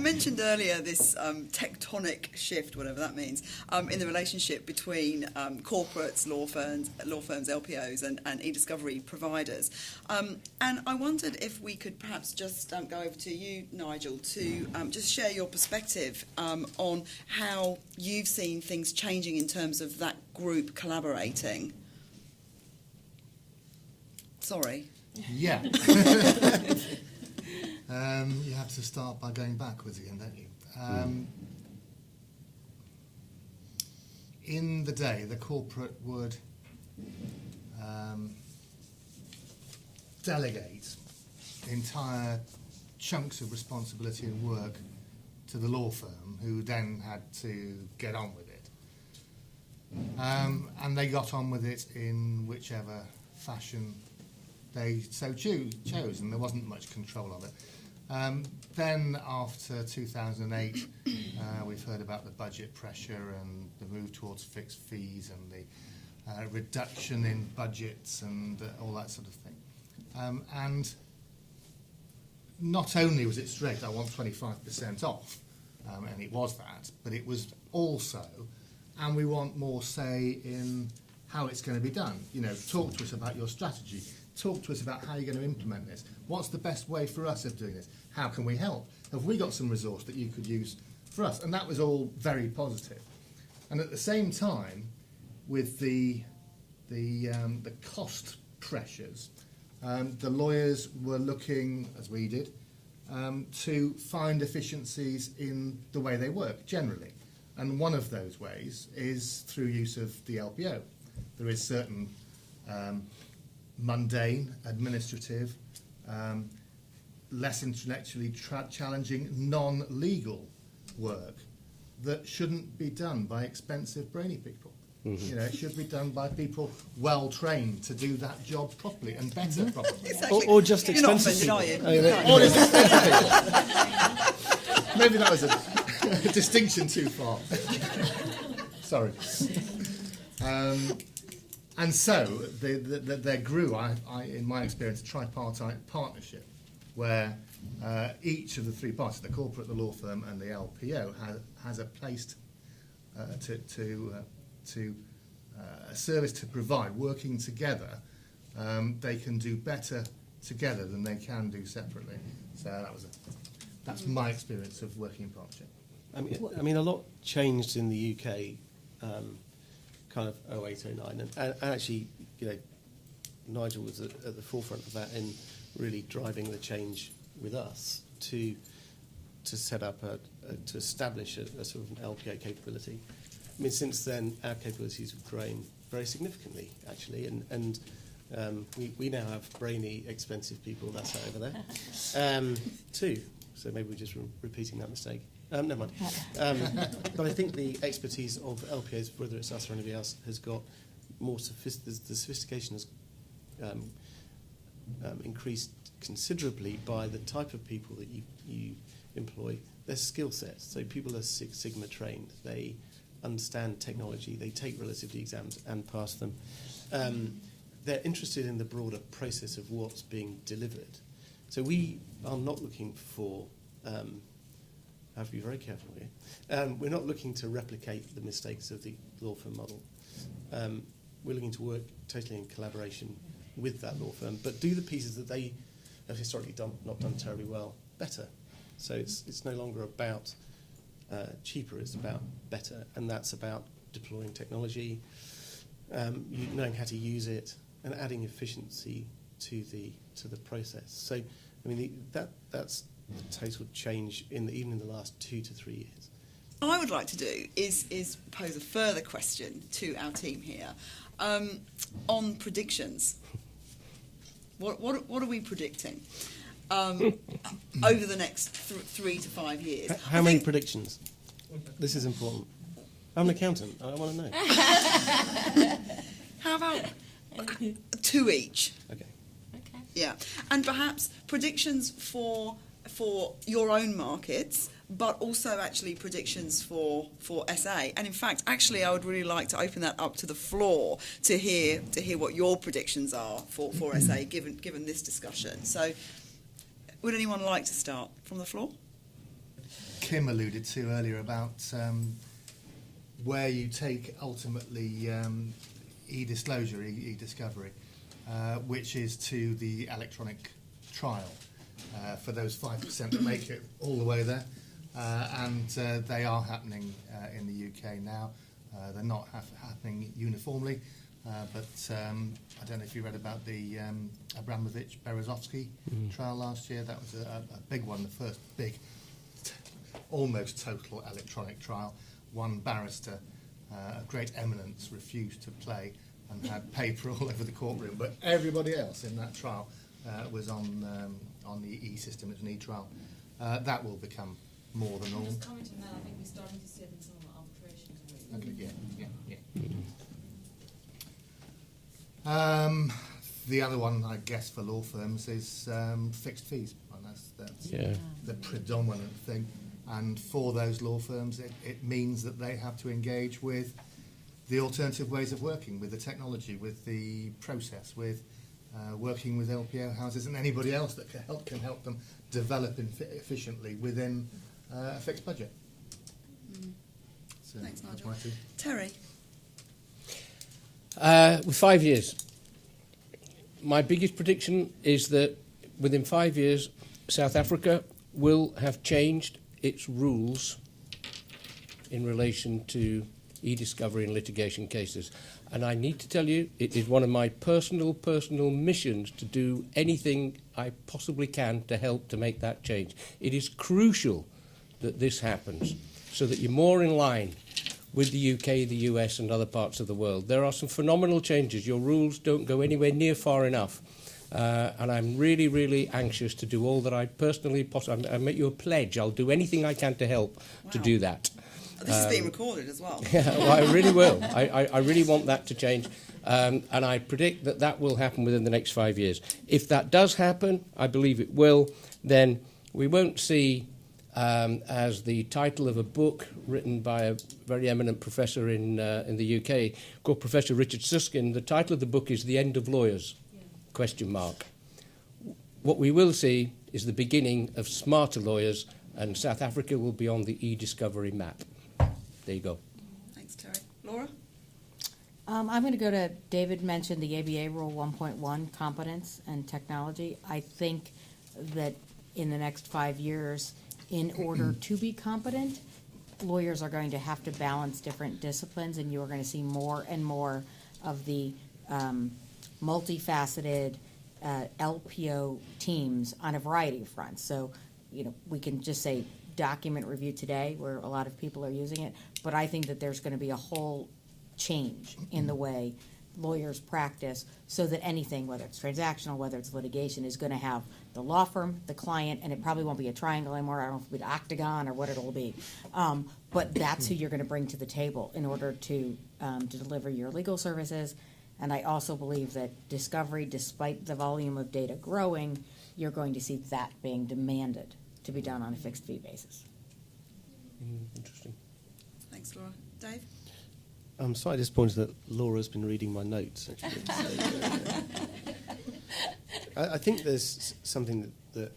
mentioned earlier this tectonic shift, whatever that means, in the relationship between corporates, law firms, LPOs, and eDiscovery providers. And I wondered if we could perhaps just go over to you, Nigel, to just share your perspective on how you've seen things changing in terms of that group collaborating. Sorry. Yeah. You have to start by going backwards again, don't you? In the day, the corporate would delegate entire chunks of responsibility and work to the law firm, who then had to get on with it. And they got on with it in whichever fashion they so chose, and there wasn't much control of it. Then after 2008, we've heard about the budget pressure and the move towards fixed fees and the reduction in budgets and all that sort of thing. And not only was it straight, I want 25% off, and it was that, but it was also, and we want more say in how it's going to be done. You know, talk to us about your strategy. Talk to us about how you're going to implement this. What's the best way for us of doing this? How can we help? Have we got some resource that you could use for us? And that was all very positive. And at the same time, with the cost pressures, the lawyers were looking, as we did, to find efficiencies in the way they work generally. And one of those ways is through use of the LPO. There is certain mundane, administrative, less intellectually challenging, non-legal work that shouldn't be done by expensive, brainy people. Mm-hmm. You know, it should be done by people well trained to do that job properly and better properly. Exactly. Or just expensive people. Or just expensive people. Maybe that was a distinction too far. Sorry. And so there grew, in my experience, a tripartite partnership where each of the three parties, the corporate, the law firm, and the LPO, has a place to a service to provide. Working together, they can do better together than they can do separately. So that's my experience of working in partnership. I mean, a lot changed in the UK. Kind of 08, 09, and actually, you know, Nigel was at the forefront of that in really driving the change with us to set up to establish a sort of an LPO capability. I mean, since then, our capabilities have grown very significantly, actually, and we now have brainy, expensive people. That's over there, too. So maybe we're just repeating that mistake. Never mind. But I think the expertise of LPOs, whether it's us or anybody else, has got more the sophistication has increased considerably by the type of people that you employ, their skill sets. So people are Six Sigma trained. They understand technology. They take relativity exams and pass them. They're interested in the broader process of what's being delivered. So we are not looking for... I have to be very careful here. We're not looking to replicate the mistakes of the law firm model. We're looking to work totally in collaboration with that law firm, but do the pieces that they have historically not done terribly well better. So it's no longer about cheaper; it's about better, and that's about deploying technology, knowing how to use it, and adding efficiency to the process. So, I mean, that's the total change even in the last 2 to 3 years. What I would like to do is pose a further question to our team here on predictions. What are we predicting over the next 3 to 5 years? How many predictions? This is important. I'm an accountant. I want to know. How about 2 each? Okay. Yeah, and perhaps predictions for your own markets, but also actually predictions for SA. And in fact, actually, I would really like to open that up to the floor to hear what your predictions are for SA, given this discussion. So, would anyone like to start from the floor? Kim alluded to earlier about where you take ultimately e-disclosure, e-discovery, which is to the electronic trial for those 5% that make it all the way there. And they are happening in the UK now. They're not happening uniformly, but I don't know if you read about the Abramovich-Berezovsky trial last year. That was a big one, the first big, almost total electronic trial. One barrister of great eminence refused to play and had paper all over the courtroom, but everybody else in that trial was on the e-system. It's an e-trial. That will become more the norm. Just commenting on that, I think we're starting to see it in some of the arbitrations already. Okay, the other one, I guess, for law firms is fixed fees. And that's the predominant thing. And for those law firms, it means that they have to engage with the alternative ways of working, with the technology, with the process, with working with LPO houses and anybody else that can help them develop efficiently within a fixed budget. So Thanks, that's Nigel. my two. Terry? With 5 years. My biggest prediction is that within 5 years, South Africa will have changed its rules in relation to e-discovery and litigation cases. And I need to tell you, it is one of my personal missions to do anything I possibly can to help to make that change. It is crucial that this happens so that you're more in line with the UK, the US and other parts of the world. There are some phenomenal changes. Your rules don't go anywhere near far enough. And I'm really, really anxious to do all that I personally possibly... I make you a pledge. I'll do anything I can to help to do that. This is being recorded as well. Yeah, well, I really will. I really want that to change. And I predict that that will happen within the next 5 years. If that does happen, I believe it will, then we won't see, as the title of a book written by a very eminent professor in the UK called Professor Richard Susskind, the title of the book is The End of Lawyers, ? What we will see is the beginning of smarter lawyers, and South Africa will be on the e-discovery map. There you go. Thanks, Terry. Laura? I'm going to go to David mentioned the ABA Rule 1.1, competence and technology. I think that in the next 5 years, in order to be competent, lawyers are going to have to balance different disciplines, and you're going to see more and more of the multifaceted LPO teams on a variety of fronts. So, we can just say document review today, where a lot of people are using it, but I think that there's going to be a whole change in the way lawyers practice, so that anything, whether it's transactional, whether it's litigation, is going to have the law firm, the client, and it probably won't be a triangle anymore. I don't know if it'll be an octagon or what it'll be. But that's who you're going to bring to the table in order to deliver your legal services. And I also believe that discovery, despite the volume of data growing, you're going to see that being demanded to be done on a fixed fee basis. Interesting. Thanks, Laura. Dave? I'm slightly disappointed that Laura's been reading my notes, actually. I think there's something that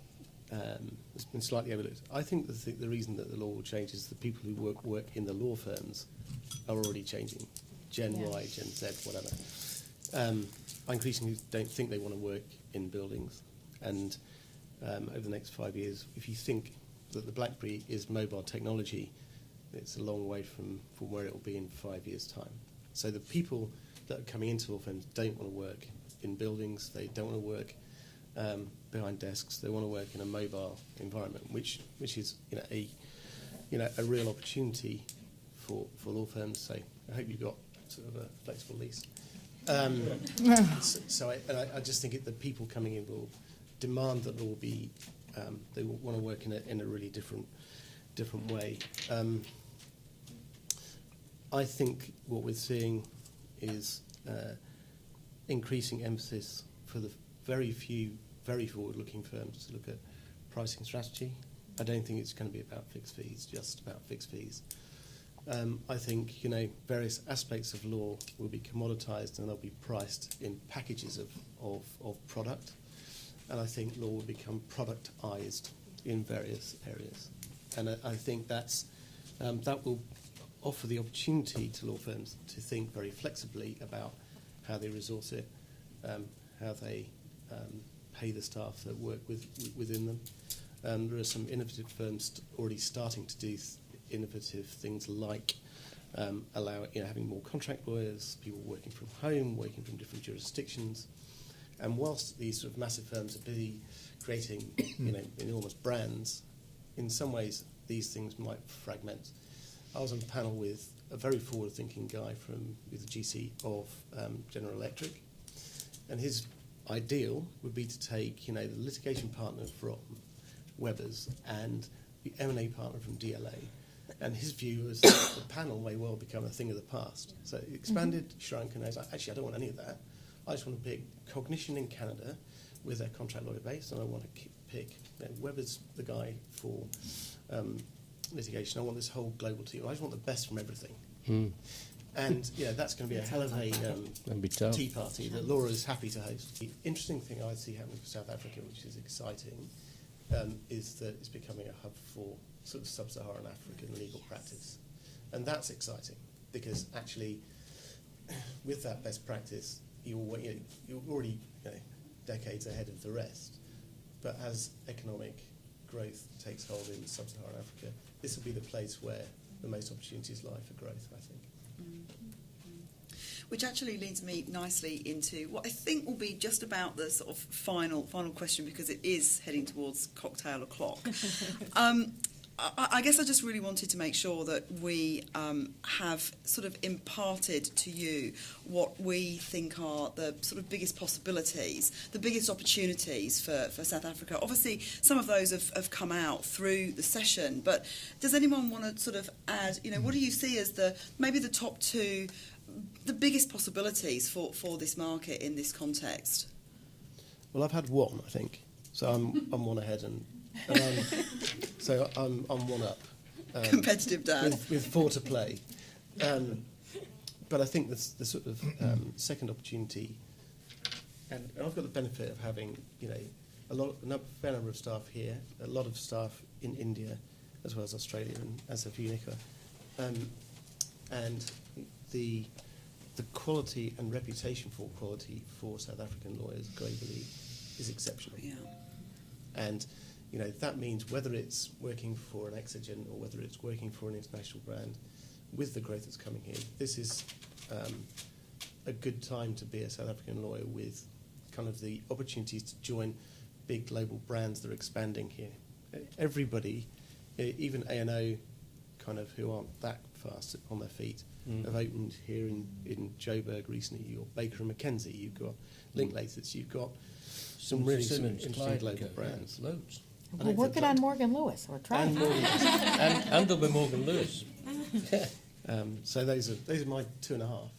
has been slightly overlooked. I think the reason that the law will change is the people who work in the law firms are already changing. Gen Y, Gen Z, whatever. I increasingly don't think they want to work in buildings. And over the next 5 years, if you think that the BlackBerry is mobile technology, it's a long way from where it will be in 5 years' time. So the people that are coming into law firms don't want to work in buildings. They don't want to work behind desks. They want to work in a mobile environment, which is a real opportunity for law firms. So I hope you've got sort of a flexible lease. So I just think the people coming in will demand that there will be they will want to work in a really different way. I think what we're seeing is increasing emphasis for the very few, very forward-looking firms to look at pricing strategy. I don't think it's going to be about fixed fees, just about fixed fees. I think various aspects of law will be commoditized and they'll be priced in packages of product, and I think law will become productized in various areas. And I think that will offer the opportunity to law firms to think very flexibly about how they resource it, how they pay the staff that work within them. There are some innovative firms already starting to do innovative things like having more contract lawyers, people working from home, working from different jurisdictions. And whilst these sort of massive firms are busy creating enormous brands, in some ways these things might fragment. I was on a panel with a very forward-thinking guy with the GC of General Electric, and his ideal would be to take the litigation partner from Weber's and the M&A partner from DLA, and his view was that the panel may well become a thing of the past. So it expanded, shrunk, and I was like, actually I don't want any of that. I just want to pick Cognition in Canada with their contract lawyer base, and I want to pick Weber's the guy for litigation. I want this whole global team. I just want the best from everything. And that's going to be a hell of a tea party that Laura is happy to host. The interesting thing I see happening for South Africa, which is exciting, is that it's becoming a hub for sort of sub-Saharan African legal practice. And that's exciting because actually with that best practice, you're already decades ahead of the rest. But as economic growth takes hold in sub-Saharan Africa, this will be the place where the most opportunities lie for growth, I think. Which actually leads me nicely into what I think will be just about the sort of final question, because it is heading towards cocktail o'clock. I guess I just really wanted to make sure that we have sort of imparted to you what we think are the sort of biggest possibilities, the biggest opportunities for South Africa. Obviously, some of those have come out through the session, but does anyone want to sort of add, what do you see as maybe the top two, the biggest possibilities for this market in this context? Well, I've had one, I think, so I'm one ahead and. So I'm one up. Competitive dad. With 4 to play. But I think the sort of second opportunity, and I've got the benefit of having a fair number of staff here, a lot of staff in India, as well as Australia, and as have you, Nicola. And the quality and reputation for quality for South African lawyers globally is exceptional. Yeah. And that means whether it's working for an Exogen or whether it's working for an international brand, with the growth that's coming here, this is a good time to be a South African lawyer with kind of the opportunities to join big global brands that are expanding here. Everybody, even A&O, kind of who aren't that fast on their feet, have opened here in Joburg recently. You've got Baker & McKenzie, you've got Linklaters, you've got some really interesting global brands. Loads. We're working on Morgan Lewis. We're trying. And there'll be Morgan Lewis. So those are my 2.5.